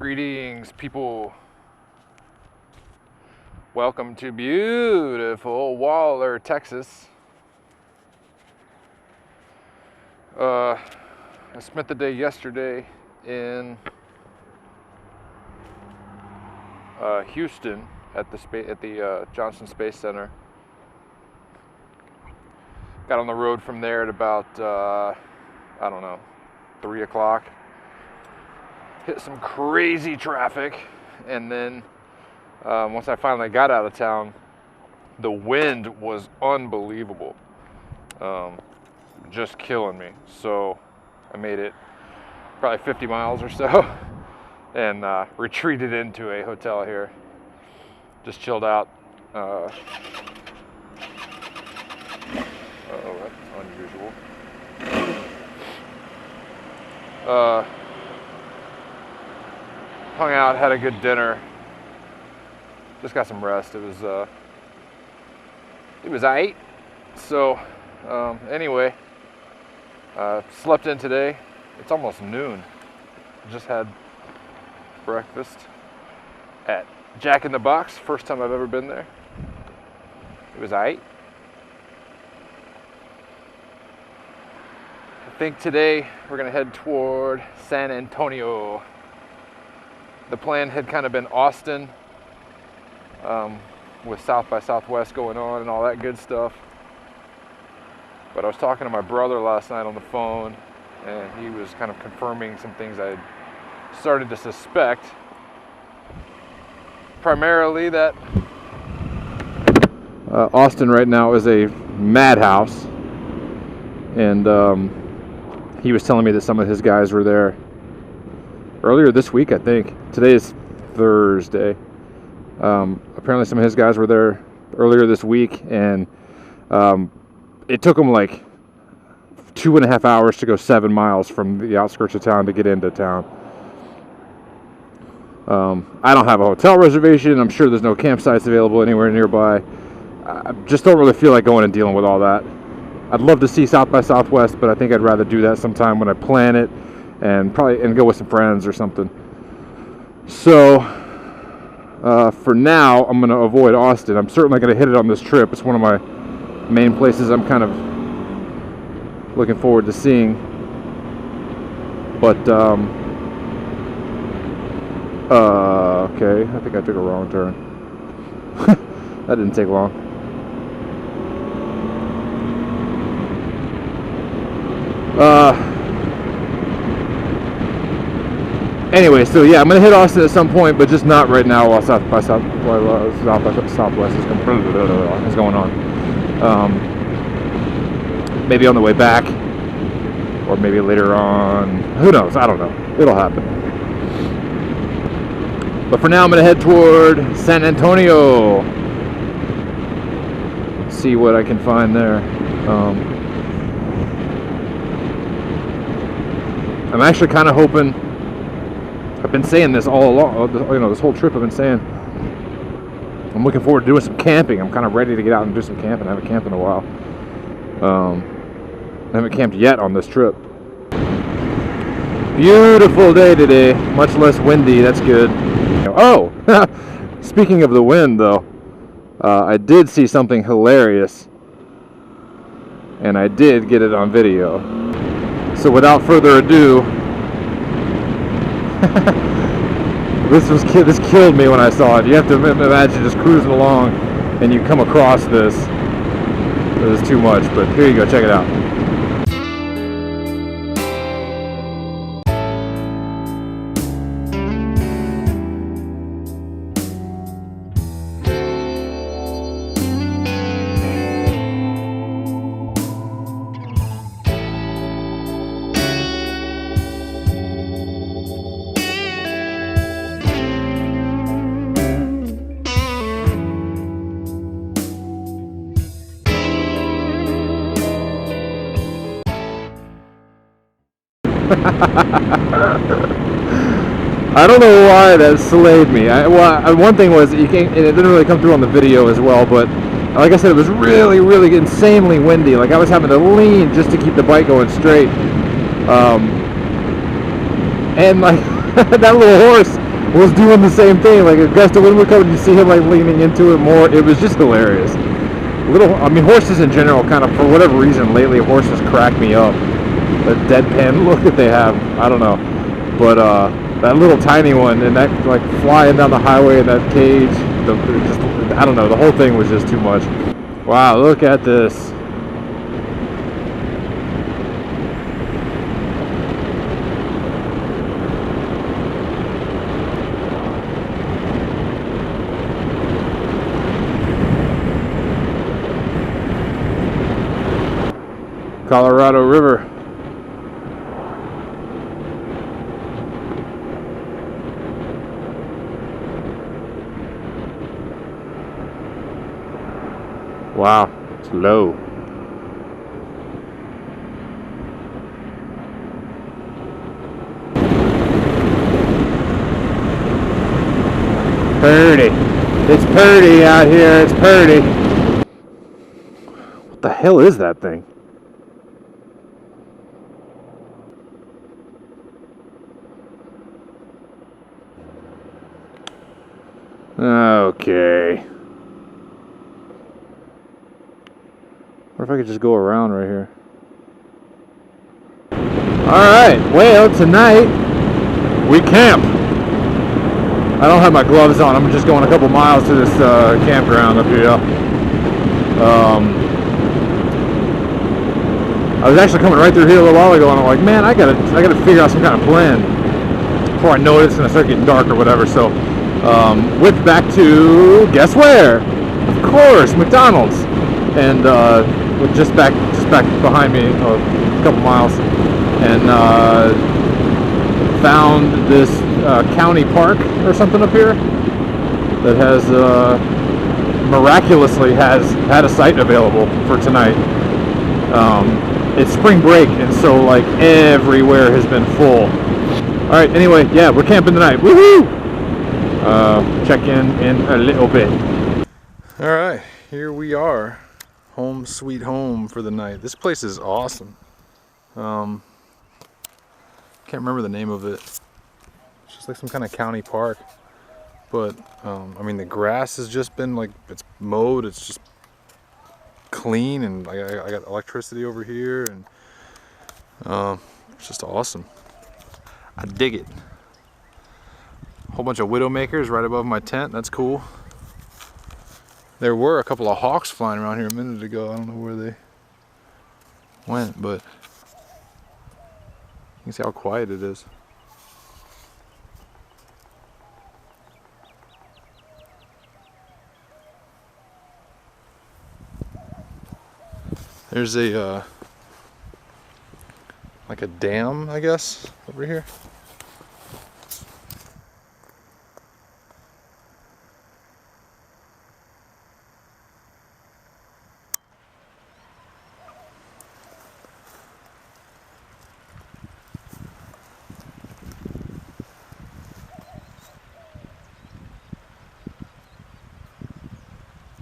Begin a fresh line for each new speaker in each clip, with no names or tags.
Greetings, people. Welcome to beautiful Waller, Texas. I spent the day yesterday in Houston at the Johnson Space Center. Got on the road from there at about I don't know, 3 o'clock. Hit some crazy traffic, and then once I finally got out of town, the wind was unbelievable, just killing me. So I made it probably 50 miles or so and retreated into a hotel here. Just chilled out. Oh, that's unusual. Hung out, had a good dinner. Just got some rest. It was aight. So anyway, slept in today. It's almost noon. Just had breakfast at Jack in the Box. First time I've ever been there. It was aight. I think today we're gonna head toward San Antonio. The plan had kind of been Austin, with South by Southwest going on and all that good stuff. But I was talking to my brother last night on the phone, and he was kind of confirming some things I had started to suspect. Primarily that Austin right now is a madhouse, and he was telling me that some of his guys were there earlier this week, I think. Today is Thursday. Apparently some of his guys were there earlier this week, and it took them like 2.5 hours to go 7 miles from the outskirts of town to get into town. I don't have a hotel reservation. I'm sure there's no campsites available anywhere nearby. I just don't really feel like going and dealing with all that. I'd love to see South by Southwest, but I think I'd rather do that sometime when I plan it, and go with some friends or something. So for now, I'm going to avoid Austin. I'm certainly going to hit it on this trip. It's one of my main places I'm kind of looking forward to seeing. But okay, I think I took a wrong turn. That didn't take long. Anyway, so yeah, I'm gonna hit Austin at some point, but just not right now while South by Southwest is going on. Maybe on the way back, or maybe later on. Who knows? I don't know. It'll happen. But for now, I'm gonna head toward San Antonio. See what I can find there. I'm actually kind of hoping. I've been saying this all along, this whole trip I've been saying I'm looking forward to doing some camping. I'm kind of ready to get out and do some camping. I haven't camped in a while. I haven't camped yet on this trip. Beautiful day today, much less windy, that's good. Oh, speaking of the wind though, I did see something hilarious, and I did get it on video. So without further ado, this killed me when I saw it. You have to imagine just cruising along and you come across this. This is too much, but here you go, check it out. I don't know why that slayed me. One thing was it didn't really come through on the video as well, but like I said, it was really, really insanely windy. Like I was having to lean just to keep the bike going straight. And like that little horse was doing the same thing. Like a gust of wind would come, and you see him like leaning into it more. It was just hilarious. I mean, horses in general, kind of for whatever reason lately, horses crack me up. The deadpan look that they have, I don't know. But that little tiny one, and that like flying down the highway in that cage, I don't know. The whole thing was just too much. Wow, look at this. Colorado River. Wow, it's low. Purdy. It's purdy out here, it's purdy. What the hell is that thing? Okay. What if I could just go around right here? Alright, well, tonight we camp. I don't have my gloves on. I'm just going a couple miles to this campground up here. I was actually coming right through here a little while ago, and I'm like, man, I gotta figure out some kind of plan before I know it's gonna start getting dark or whatever. So, whipped back to guess where? Of course, McDonald's, and just back behind me a couple miles, and found this county park or something up here that has miraculously has had a site available for tonight. It's spring break, and so like everywhere has been full. All right, anyway, yeah, we're camping tonight. Woohoo! Check in a little bit. All right, here we are, home sweet home for the night. This place is awesome. Can't remember the name of it. It's just like some kind of county park, but I mean, the grass has just been like, it's mowed, it's just clean, and I got electricity over here, and it's just awesome. I dig it. A whole bunch of widowmakers right above my tent. That's cool. There were a couple of hawks flying around here a minute ago. I don't know where they went, but you can see how quiet it is. There's a like a dam, I guess, over here.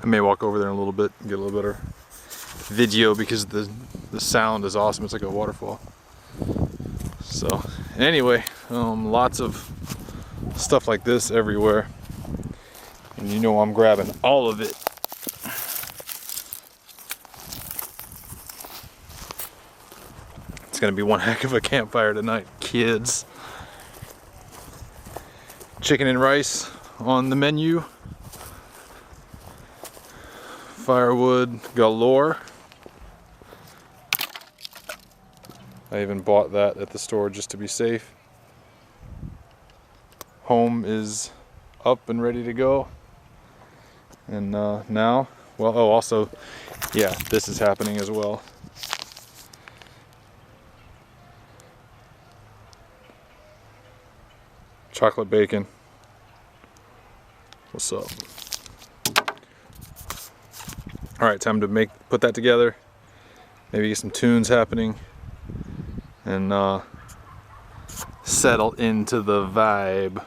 I may walk over there in a little bit and get a little better video because the sound is awesome. It's like a waterfall. So anyway, lots of stuff like this everywhere, and you know I'm grabbing all of it. It's gonna be one heck of a campfire tonight, kids. Chicken and rice on the menu. Firewood galore. I even bought that at the store just to be safe. Home is up and ready to go. And now, well, oh, also, yeah, this is happening as well. Chocolate bacon. What's up? All right, time to put that together. Maybe get some tunes happening, and settle into the vibe.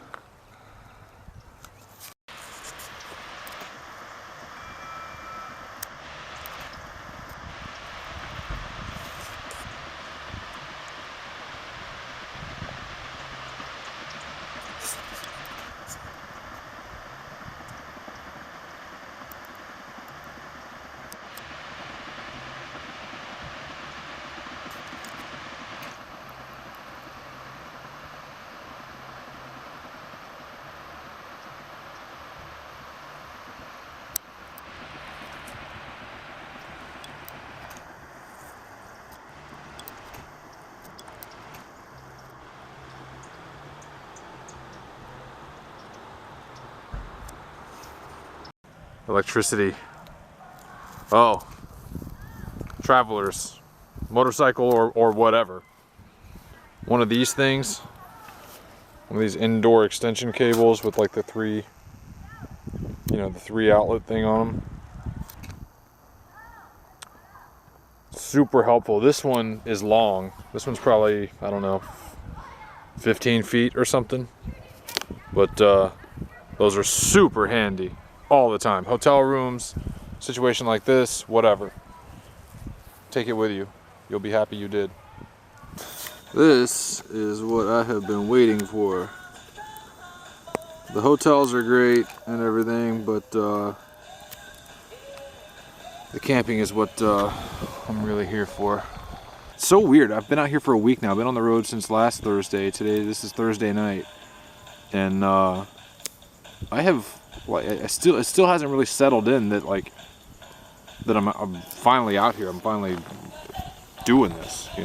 Electricity. Oh. Travelers. Motorcycle or whatever. One of these things. One of these indoor extension cables with like the three, the 3 outlet thing on them. Super helpful. This one is long. This one's probably, I don't know, 15 feet or something. But those are super handy all the time. Hotel rooms, situation like this, whatever. Take it with you. You'll be happy you did. This is what I have been waiting for. The hotels are great and everything, but the camping is what I'm really here for. It's so weird. I've been out here for a week now. I've been on the road since last Thursday. This is Thursday night. And it still hasn't really settled in that I'm finally out here. I'm finally doing this, I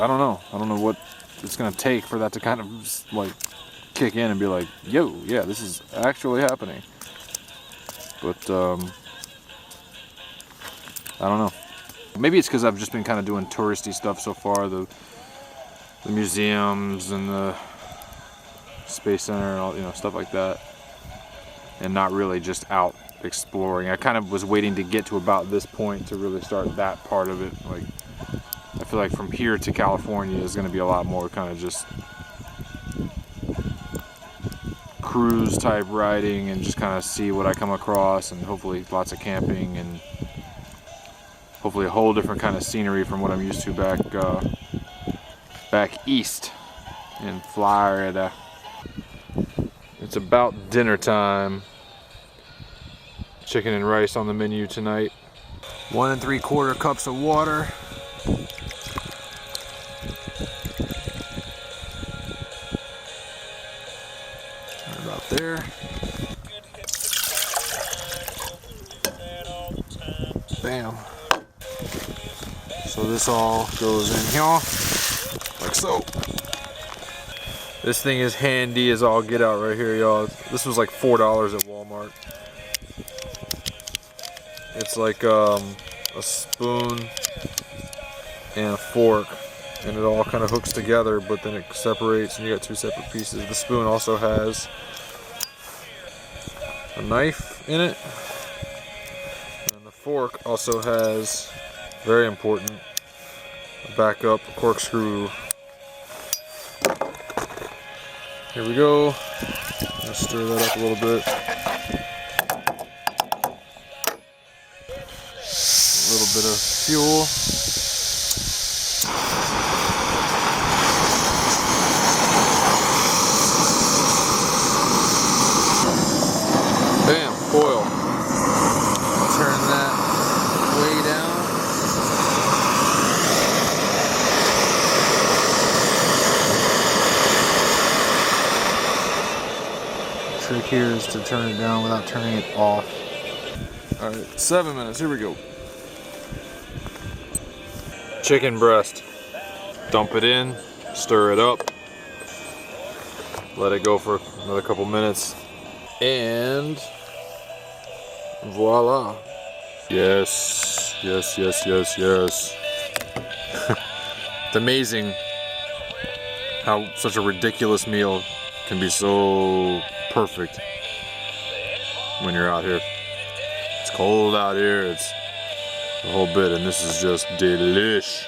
don't know. I don't know what it's gonna take for that to kind of like kick in and be like, yo, yeah, this is actually happening. But I don't know. Maybe it's because I've just been kind of doing touristy stuff so far, the museums and the Space Center and all, stuff like that, and not really just out exploring. I kind of was waiting to get to about this point to really start that part of it. Like, I feel like from here to California is going to be a lot more kind of just cruise type riding and just kind of see what I come across, and hopefully lots of camping and hopefully a whole different kind of scenery from what I'm used to back east in Florida. It's about dinner time. Chicken and rice on the menu tonight. 1 3/4 cups of water. Right about there. Bam. So this all goes in here, like so. This thing is handy as all get out right here, y'all. This was like $4 at Walmart. It's like a spoon and a fork, and it all kind of hooks together, but then it separates and you got 2 separate pieces. The spoon also has a knife in it, and the fork also has, very important, a backup corkscrew. Here we go. Let's stir that up a little bit. A little bit of fuel. Bam, oil. Turn that way down. The trick here is to turn it down without turning it off. Alright, 7 minutes, here we go. Chicken breast. Dump it in, stir it up, let it go for another couple minutes, and voila. Yes, yes, yes, yes, yes. It's amazing how such a ridiculous meal can be so perfect when you're out here. It's cold out here, it's a whole bit, and this is just delish.